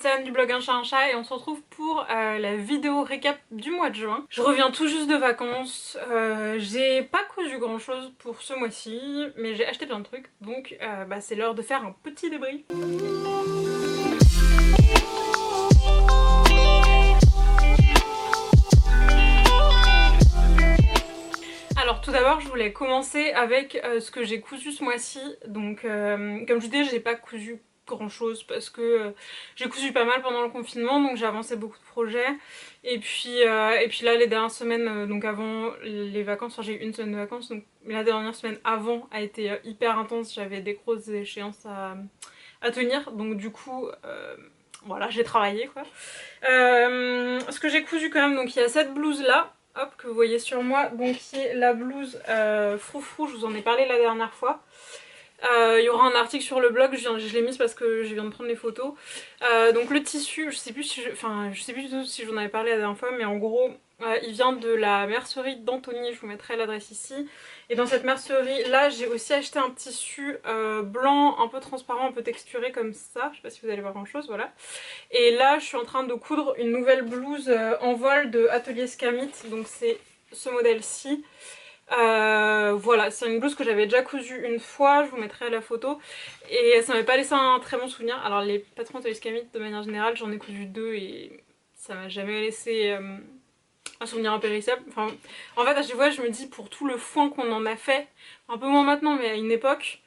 c'est Anne du blog Un Chat et on se retrouve pour la vidéo récap du mois de juin. Je reviens tout juste de vacances, j'ai pas cousu grand chose pour ce mois-ci, mais j'ai acheté plein de trucs, donc c'est l'heure de faire un petit débrief. Alors tout d'abord je voulais commencer avec ce que j'ai cousu ce mois-ci. Donc comme je vous disais, j'ai pas cousu grand chose parce que j'ai cousu pas mal pendant le confinement, donc j'ai avancé beaucoup de projets. Et puis là les dernières semaines, donc avant les vacances, enfin j'ai eu une semaine de vacances, donc la dernière semaine avant a été hyper intense, j'avais des grosses échéances à tenir, donc du coup voilà, j'ai travaillé quoi. Ce que j'ai cousu quand même, donc il y a cette blouse là, hop, que vous voyez sur moi, donc qui est la blouse froufrou, je vous en ai parlé la dernière fois. Il y aura un article sur le blog, je l'ai mise parce que je viens de prendre les photos. Donc le tissu, je sais plus du tout si j'en avais parlé la dernière fois, mais en gros il vient de la mercerie d'Anthony, je vous mettrai l'adresse ici. Et dans cette mercerie là j'ai aussi acheté un tissu blanc, un peu transparent, un peu texturé comme ça, je sais pas si vous allez voir grand chose, voilà. Et là je suis en train de coudre une nouvelle blouse en vol de Atelier Scamit, donc c'est ce modèle-ci. Voilà, c'est une blouse que j'avais déjà cousue une fois, je vous mettrai la photo. Et ça m'a pas laissé un très bon souvenir. Alors les patrons Atelier Scamit de manière générale, j'en ai cousu deux et ça m'a jamais laissé un souvenir impérissable. Enfin, en fait à chaque fois je me dis, pour tout le foin qu'on en a fait, un peu moins maintenant mais à une époque,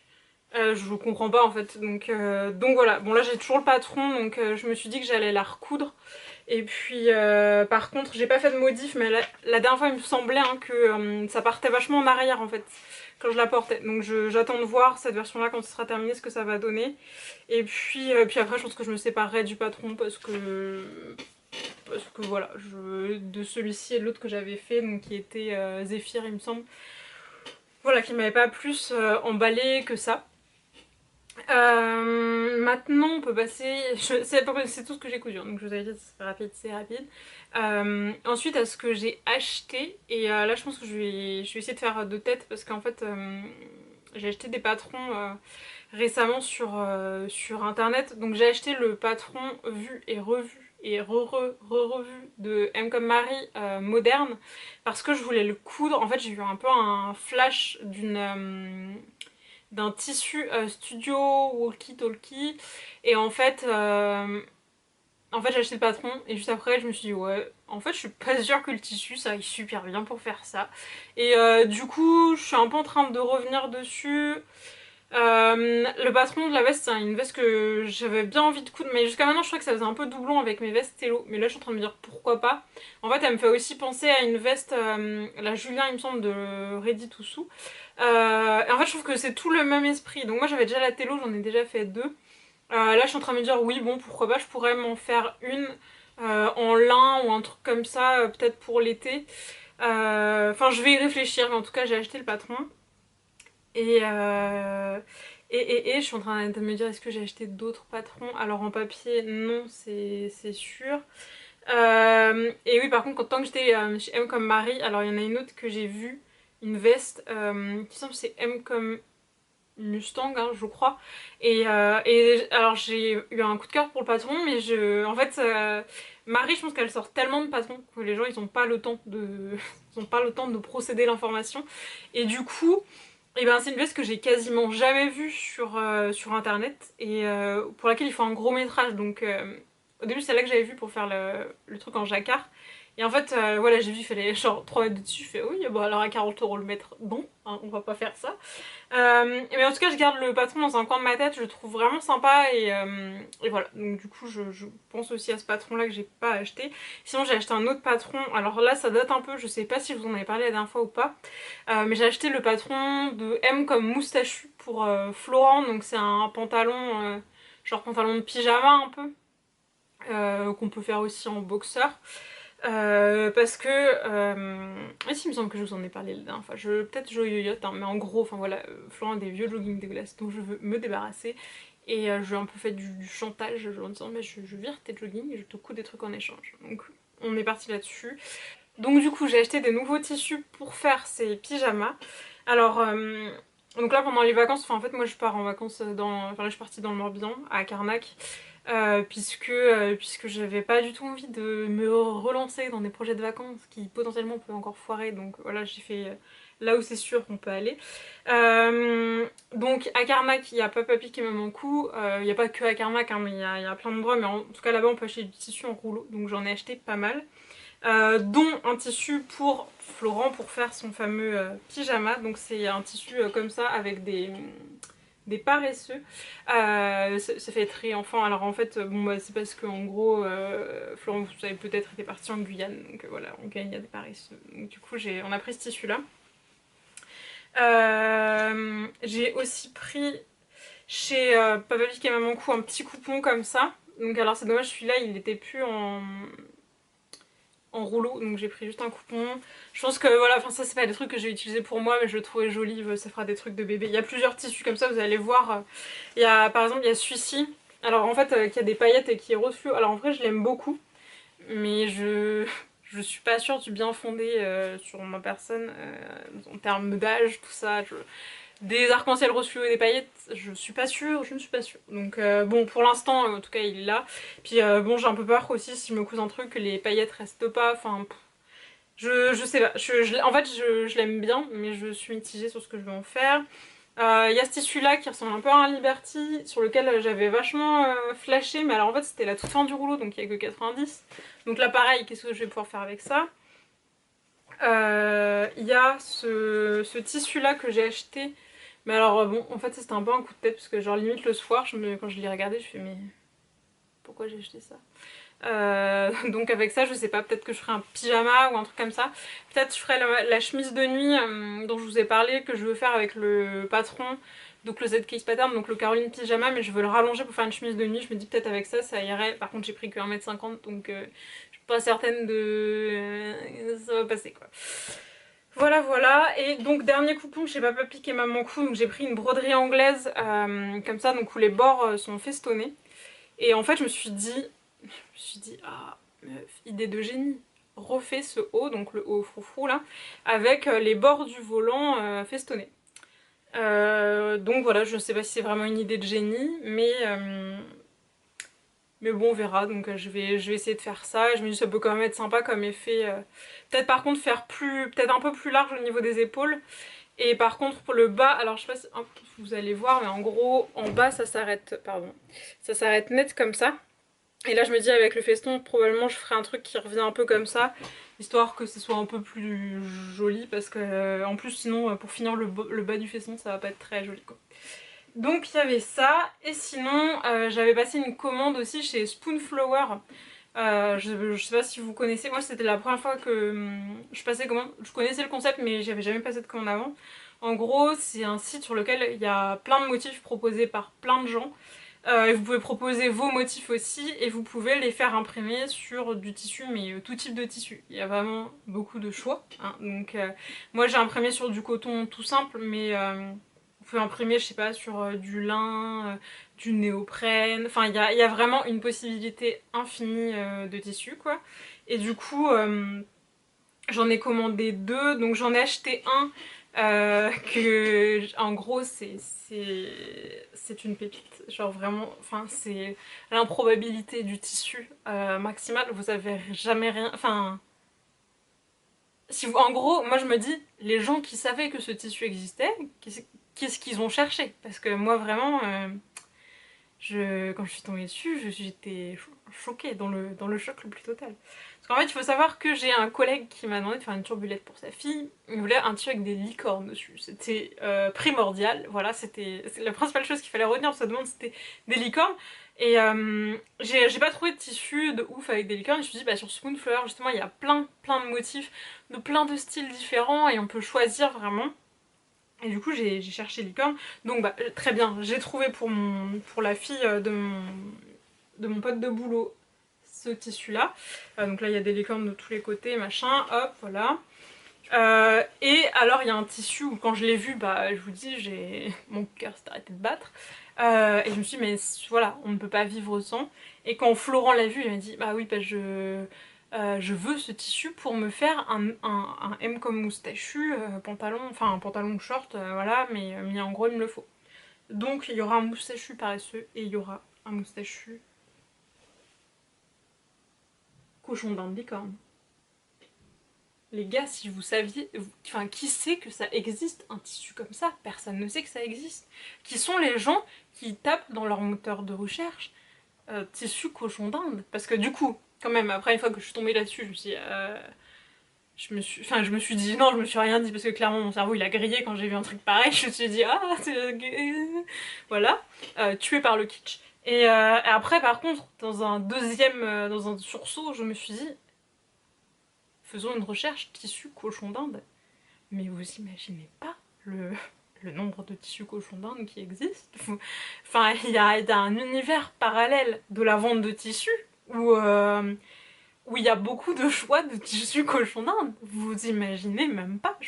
je comprends pas en fait. Donc voilà, bon là j'ai toujours le patron, donc je me suis dit que j'allais la recoudre. Et puis par contre j'ai pas fait de modif, mais la dernière fois il me semblait que ça partait vachement en arrière en fait quand je la portais. Donc j'attends de voir cette version là quand ce sera terminé, ce que ça va donner. Et puis après je pense que je me séparerai du patron parce que voilà, de celui-ci et de l'autre que j'avais fait, donc qui était Zéphyr il me semble. Voilà, qui m'avait pas plus emballé que ça. Maintenant on peut passer, c'est tout ce que j'ai cousu, donc je vous avais dit c'est rapide. Ensuite à ce que j'ai acheté, et là je pense que je vais essayer de faire deux têtes parce qu'en fait j'ai acheté des patrons récemment sur internet. Donc j'ai acheté le patron vu et revu et revu de M comme Marie moderne parce que je voulais le coudre. En fait j'ai eu un peu un flash d'un tissu studio walkie-talkie, et en fait j'ai acheté le patron et juste après je me suis dit ouais en fait je suis pas sûre que le tissu ça aille super bien pour faire ça. Et du coup je suis un peu en train de revenir dessus. Le patron de la veste, c'est une veste que j'avais bien envie de coudre, mais jusqu'à maintenant je crois que ça faisait un peu doublon avec mes vestes Tello, mais là je suis en train de me dire pourquoi pas. En fait elle me fait aussi penser à une veste, la Julien il me semble de Ready to Sew. Et en fait je trouve que c'est tout le même esprit, donc moi j'avais déjà la Tello, j'en ai déjà fait deux. Là je suis en train de me dire oui bon pourquoi pas, je pourrais m'en faire une en lin ou un truc comme ça, peut-être pour l'été. Enfin je vais y réfléchir, mais en tout cas j'ai acheté le patron. Et, je suis en train de me dire est-ce que j'ai acheté d'autres patrons. Alors en papier non, c'est sûr. Et oui par contre tant que j'étais chez M comme Marie, alors il y en a une autre que j'ai vue, une veste qui semble c'est M comme Mustang hein, je crois. Et alors j'ai eu un coup de cœur pour le patron, mais en fait Marie je pense qu'elle sort tellement de patrons que les gens ils ont pas le temps de ils ont pas le temps de procéder l'information. Et du coup et ben c'est une veste que j'ai quasiment jamais vue sur internet et pour laquelle il faut un gros métrage. Donc au début c'est là que j'avais vu pour faire le truc en jacquard. Et en fait voilà j'ai vu il fallait genre 3 mètres de dessus, je fais oui bon alors à 40 € le mètre, bon hein, on va pas faire ça. Mais en tout cas je garde le patron dans un coin de ma tête, je le trouve vraiment sympa et voilà. Donc du coup je pense aussi à ce patron là que j'ai pas acheté. Sinon j'ai acheté un autre patron, alors là ça date un peu, je sais pas si je vous en avais parlé la dernière fois ou pas. Mais j'ai acheté le patron de M comme moustachu pour Florent, donc c'est un pantalon, genre pantalon de pyjama un peu, qu'on peut faire aussi en boxeur. Parce que et si il me semble que je vous en ai parlé la dernière fois, peut-être je yoyote hein, mais en gros enfin voilà, Florent a des vieux jogging dégueulasses dont je veux me débarrasser. Et je lui ai un peu fait du chantage en disant mais je vire tes joggings et je te couds des trucs en échange. Donc on est parti là-dessus. Donc du coup j'ai acheté des nouveaux tissus pour faire ces pyjamas. Alors donc là pendant les vacances, enfin en fait moi je pars en vacances enfin là je suis partie dans le Morbihan à Carnac. puisque j'avais pas du tout envie de me relancer dans des projets de vacances qui potentiellement peuvent encore foirer, donc voilà, j'ai fait là où c'est sûr qu'on peut aller. Donc à Carnac, il y a Papa Pic et Maman Cou, il n'y a pas que à Carnac, hein, mais il y a plein d'endroits, mais en tout cas là-bas on peut acheter du tissu en rouleau, donc j'en ai acheté pas mal. Dont un tissu pour Florent pour faire son fameux pyjama, donc c'est un tissu comme ça avec des paresseux. Ça fait très enfant. Alors en fait, bon bah c'est parce qu'en gros, Florent, vous savez peut-être, était parti en Guyane, donc voilà, en Guyane il y a des paresseux. Donc du coup, on a pris ce tissu-là. J'ai aussi pris chez Papa Vic et Maman Cou un petit coupon comme ça. Donc alors c'est dommage, celui-là il était plus en rouleau, donc j'ai pris juste un coupon. Je pense que voilà, enfin ça c'est pas des trucs que j'ai utilisé pour moi, mais je le trouvais joli, ça fera des trucs de bébé. Il y a plusieurs tissus comme ça, vous allez voir. Il y a par exemple, il y a celui-ci, alors en fait qui a des paillettes et qui est rose fluo. Alors en vrai je l'aime beaucoup, mais je suis pas sûre du bien fondé sur ma personne, en termes d'âge, tout ça. Des arcs-en-ciel rose fluo et des paillettes, je ne suis pas sûre. Donc bon, pour l'instant, en tout cas, il est là. Puis bon, j'ai un peu peur aussi, si je me couse un truc, que les paillettes restent pas. Enfin, je sais pas. En fait, je l'aime bien, mais je suis mitigée sur ce que je vais en faire. Il y a ce tissu-là qui ressemble un peu à un Liberty, sur lequel j'avais vachement flashé, mais alors en fait, c'était la toute fin du rouleau, donc il n'y a que 90. Donc là, pareil, qu'est-ce que je vais pouvoir faire avec ça? Il y a ce tissu-là que j'ai acheté. Mais alors bon, en fait c'était un peu un coup de tête parce que genre limite le soir, quand je l'ai regardé, je fais mais pourquoi j'ai acheté ça? Donc avec ça, je sais pas, peut-être que je ferai un pyjama ou un truc comme ça. Peut-être je ferai la chemise de nuit dont je vous ai parlé, que je veux faire avec le patron, donc le Z-Case Pattern, donc le Caroline Pyjama, mais je veux le rallonger pour faire une chemise de nuit. Je me dis peut-être avec ça, ça irait. Par contre, j'ai pris que 1,50 m, donc je suis pas certaine de... ça va passer quoi. Voilà, voilà. Et donc, dernier coupon chez Papa Pic et Maman Cou. Donc, j'ai pris une broderie anglaise, comme ça, donc où les bords sont festonnés. Et en fait, ah, meuf, idée de génie. Refais ce haut, donc le haut froufrou là, avec les bords du volant festonnés. Donc voilà, je ne sais pas si c'est vraiment une idée de génie, mais bon, on verra. Donc je vais essayer de faire ça. Je me dis ça peut quand même être sympa comme effet. Peut-être par contre faire peut-être un peu plus large au niveau des épaules. Et par contre pour le bas, alors je sais pas si vous allez voir, mais en gros en bas ça s'arrête, pardon, ça s'arrête net comme ça. Et là je me dis avec le feston probablement je ferai un truc qui revient un peu comme ça, histoire que ce soit un peu plus joli, parce que en plus sinon pour finir le bas du feston ça va pas être très joli quoi. Donc il y avait ça, et sinon j'avais passé une commande aussi chez Spoonflower. Je sais pas si vous connaissez, moi c'était la première fois que je passais commande. Je connaissais le concept mais j'avais jamais passé de commande avant. En gros c'est un site sur lequel il y a plein de motifs proposés par plein de gens. Et vous pouvez proposer vos motifs aussi, et vous pouvez les faire imprimer sur du tissu, mais tout type de tissu. Il y a vraiment beaucoup de choix, hein. Donc moi j'ai imprimé sur du coton tout simple, mais vous pouvez imprimer, je sais pas, sur du lin, du néoprène. Enfin, il y a vraiment une possibilité infinie de tissu, quoi. Et du coup, j'en ai commandé deux. Donc j'en ai acheté un que, en gros, c'est une pépite. Genre vraiment, enfin, c'est l'improbabilité du tissu maximale. Vous avez jamais rien... Enfin... Si vous, en gros, moi je me dis, les gens qui savaient que ce tissu existait, qu'est-ce qu'ils ont cherché? Parce que moi vraiment, quand je suis tombée dessus, j'étais choquée, dans le choc le plus total. Parce qu'en fait, il faut savoir que j'ai un collègue qui m'a demandé de faire une turbulette pour sa fille. Il voulait un tissu avec des licornes dessus. C'était primordial, voilà, c'est la principale chose qu'il fallait retenir de cette demande, c'était des licornes. Et j'ai pas trouvé de tissu de ouf avec des licornes. Je me suis dit, bah sur Spoonflower, justement, il y a plein de motifs, de plein de styles différents, et on peut choisir vraiment. Et du coup j'ai cherché licorne, donc bah très bien, j'ai trouvé pour la fille de mon pote de boulot ce tissu là. Donc là il y a des licornes de tous les côtés, machin, hop, voilà. Et alors il y a un tissu où quand je l'ai vu, bah je vous dis, mon cœur s'est arrêté de battre. Et je me suis dit mais voilà, on ne peut pas vivre sans. Et quand Florent l'a vu, il m'a dit bah oui, bah je veux ce tissu pour me faire un M comme moustachu, pantalon, enfin un pantalon short, voilà, mais en gros il me le faut. Donc il y aura un moustachu paresseux et il y aura un moustachu cochon d'Inde licorne. Les gars, si vous saviez, enfin, qui sait que ça existe un tissu comme ça? Personne ne sait que ça existe. Qui sont les gens qui tapent dans leur moteur de recherche tissu cochon d'Inde? Parce que du coup, quand même, après une fois que je suis tombée là-dessus, je me suis dit, je me suis dit non, je me suis rien dit parce que clairement mon cerveau il a grillé quand j'ai vu un truc pareil. Je me suis dit ah, voilà, tué par le kitsch. Et après, par contre, dans un sursaut, je me suis dit, faisons une recherche tissu cochon d'Inde. Mais vous imaginez pas le nombre de tissus cochon d'Inde qui existent. Enfin, il y a un univers parallèle de la vente de tissus où il y a beaucoup de choix de tissus cochon d'Inde. Vous imaginez même pas.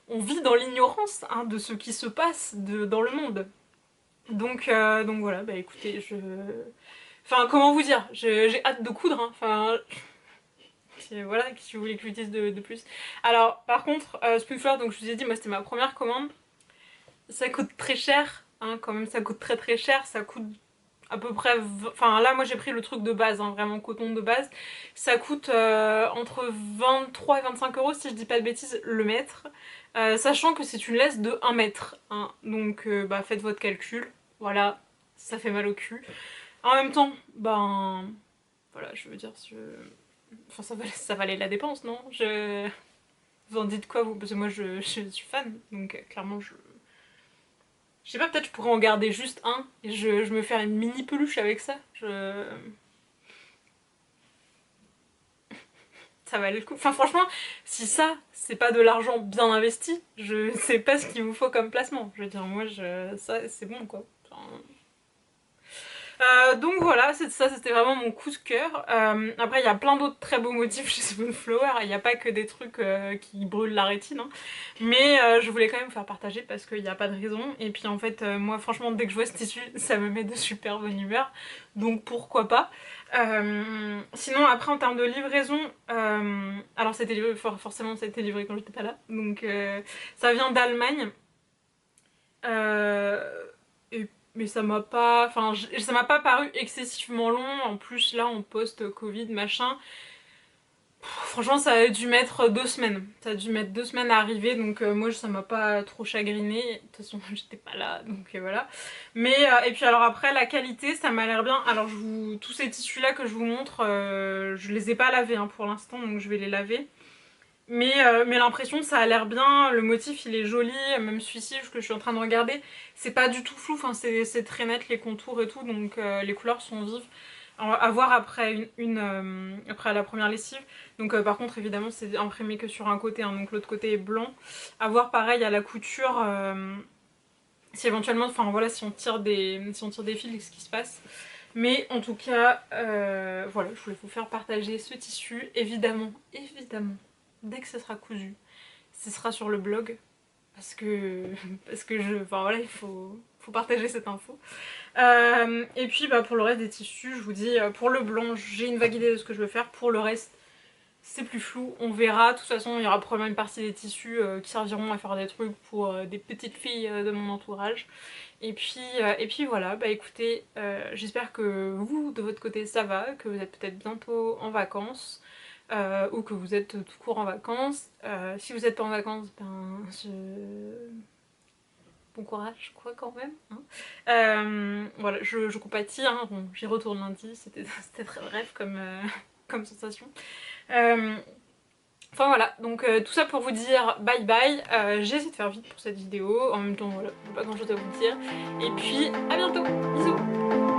On vit dans l'ignorance hein, de ce qui se passe dans le monde. Donc voilà, bah écoutez, Enfin, comment vous dire, j'ai hâte de coudre, hein. Enfin... Voilà, si vous voulez que je vous dise de plus. Alors, par contre, Spoonflower, donc je vous ai dit, moi c'était ma première commande. Ça coûte très cher, hein, quand même, ça coûte très très cher. Ça coûte à peu près... Enfin, là, moi j'ai pris le truc de base, hein, vraiment coton de base. Ça coûte entre 23 et 25 euros, si je dis pas de bêtises, le mètre. Sachant que c'est une laisse de 1 mètre. Hein, donc, bah, faites votre calcul. Voilà, ça fait mal au cul. En même temps, ben... Voilà, je veux dire... Enfin, ça valait la dépense, non? Vous en dites quoi, vous? Parce que moi, je suis fan, donc clairement, je sais pas, peut-être je pourrais en garder juste un, et je me faire une mini peluche avec ça. Ça valait le coup. Enfin, franchement, si ça, c'est pas de l'argent bien investi, je sais pas ce qu'il vous faut comme placement. Je veux dire, moi, ça, c'est bon, quoi. Enfin... donc voilà, ça c'était vraiment mon coup de cœur. Après il y a plein d'autres très beaux motifs chez Spoonflower, il n'y a pas que des trucs qui brûlent la rétine. Hein. Mais je voulais quand même vous faire partager parce qu'il n'y a pas de raison. Et puis en fait moi franchement dès que je vois ce tissu ça me met de super bonne humeur. Donc pourquoi pas. Sinon après en termes de livraison, alors c'était livré, forcément c'était livré quand j'étais pas là. Donc ça vient d'Allemagne. Mais ça m'a pas... Enfin, ça m'a pas paru excessivement long. En plus, là, en post-Covid, machin... Franchement, ça a dû mettre 2 semaines. Ça a dû mettre 2 semaines à arriver, donc moi, ça m'a pas trop chagriné. De toute façon, j'étais pas là, donc voilà. Mais, et puis alors après, la qualité, ça m'a l'air bien. Alors, tous ces tissus-là que je vous montre, je les ai pas lavés hein, pour l'instant, donc je vais les laver. Mais l'impression ça a l'air bien, le motif il est joli, même celui-ci que je suis en train de regarder, c'est pas du tout flou, enfin, c'est très net les contours et tout, donc les couleurs sont vives. À voir après, après la première lessive, donc par contre évidemment c'est imprimé que sur un côté, hein, donc l'autre côté est blanc. À voir pareil à la couture, si éventuellement, enfin voilà, si on tire des fils, ce qui se passe. Mais en tout cas, voilà, je voulais vous faire partager ce tissu, évidemment, dès que ça sera cousu, ce sera sur le blog parce que enfin voilà, il faut partager cette info. Et puis bah, pour le reste des tissus, je vous dis, pour le blanc, j'ai une vague idée de ce que je veux faire. Pour le reste, c'est plus flou, on verra. De toute façon, il y aura probablement une partie des tissus qui serviront à faire des trucs pour des petites filles de mon entourage. Et puis voilà, bah écoutez, j'espère que vous, de votre côté, ça va, que vous êtes peut-être bientôt en vacances. Ou que vous êtes tout court en vacances. Si vous n'êtes pas en vacances, ben bon courage quoi quand même. Hein. Voilà, je compatis, hein. Bon, j'y retourne lundi, c'était très bref comme sensation. Enfin voilà, donc tout ça pour vous dire bye bye. J'ai essayé de faire vite pour cette vidéo, en même temps voilà, j'ai pas grand chose à vous dire. Et puis à bientôt, bisous.